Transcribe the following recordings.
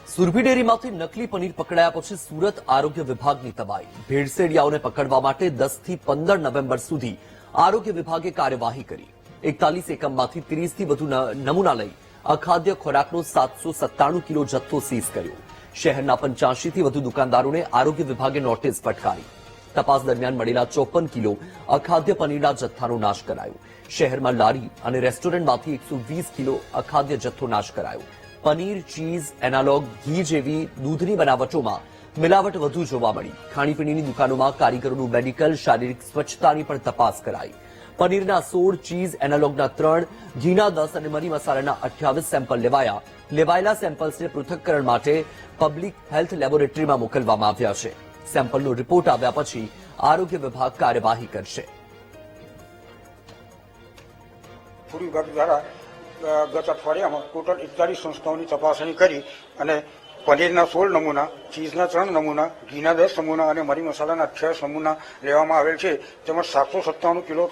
સુરભી ડેરીમાંથી નકલી પનીર પકડાયા પછી સુરત આરોગ્ય વિભાગની તબાહી। ભેળસેડિયાઓને પકડવા માટે 10 થી 15 નવેમ્બર સુધી આરોગ્ય વિભાગે કાર્યવાહી કરી। 41 એકમમાંથી 30 થી વધુ નમૂના લઈ અખાદ્ય ખોરાકનો 797 કિલો જથ્થો સીઝ કર્યો। શહેરના 85 થી વધુ દુકાનદારોને આરોગ્ય વિભાગે નોટિસ ફટકારી। તપાસ દરમિયાન મળેલા 54 કિલો અખાદ્ય પનીરના જથ્થાનો નાશ કરાયો। શહેરમાં લારી અને રેસ્ટોરન્ટમાંથી 120 કિલો અખાદ્ય જથ્થો નાશ કરાયો। પનીર, ચીઝ, એનાલોગ, ઘી જેવી દૂધની બનાવટોમાં મિલાવટ વધુ જોવા મળી। ખાણીપીણીની દુકાનોમાં કારીગરોનું મેડિકલ, શારીરિક સ્વચ્છતાની પણ તપાસ કરાઈ। પનીરના 16, ચીઝ, એનાલોગના 3, ઘીના 10 અને મરી મસાલાના 28 સેમ્પલ લેવાયા। લેવાયેલા સેમ્પલ્સને પૃથક્કરણ માટે પબ્લિક હેલ્થ લેબોરેટરીમાં મોકલવામાં આવ્યા છે। સેમ્પલનો રિપોર્ટ આવ્યા પછી આરોગ્ય વિભાગ કાર્યવાહી કરશે। પૂરી વિભાગ દ્વારા ગત અઠવાડિયામાં ટોટલ 41 સંસ્થાઓની તપાસણી કરી અને પનીરના 16 નમૂના, ચીઝના 3 નમૂના, ઘીના 10 નમૂના અને મરી મસાલાના 28 નમૂના લેવામાં આવેલ છે। તેમજ 797 કિલો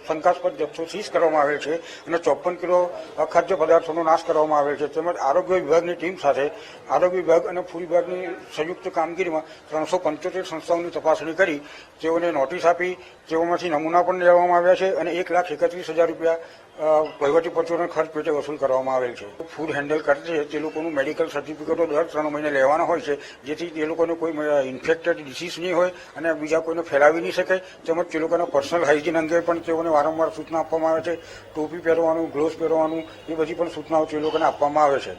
શંકાસ્પદ જથ્થો સીઝ કરવામાં આવેલ છે અને 54 કિલો અખાદ્ય પદાર્થોનો નાશ કરવામાં આવેલ છે। તેમજ આરોગ્ય વિભાગની ટીમ સાથે આરોગ્ય વિભાગ અને ફૂડ વિભાગની સંયુક્ત કામગીરીમાં 375 સંસ્થાઓની તપાસણી કરી તેઓને નોટિસ આપી। તેઓમાંથી નમૂના પણ લેવામાં આવ્યા છે અને 1,31,000 રૂપિયા વહીવટી પત્રોના ખર્ચ પેટે વસૂલ કરવામાં આવેલ છે। ફૂડ હેન્ડલ કરશે તે લોકોનું મેડિકલ સર્ટિફિકેટો દર 3 મહિને લેવાના હોય છે, જેથી તે લોકોને કોઈ ઇન્ફેક્ટેડ ડિસીઝ નહીં હોય અને બીજા કોઈને ફેલાવી નહીં શકે। તેમજ તે લોકોના પર્સનલ હાઇજીન અંગે પણ તેઓને વારંવાર સૂચના આપવામાં આવે છે। ટોપી પહેરવાનું, ગ્લોવ્સ પહેરવાનું એ બધી પણ સૂચનાઓ તે લોકોને આપવામાં આવે છે।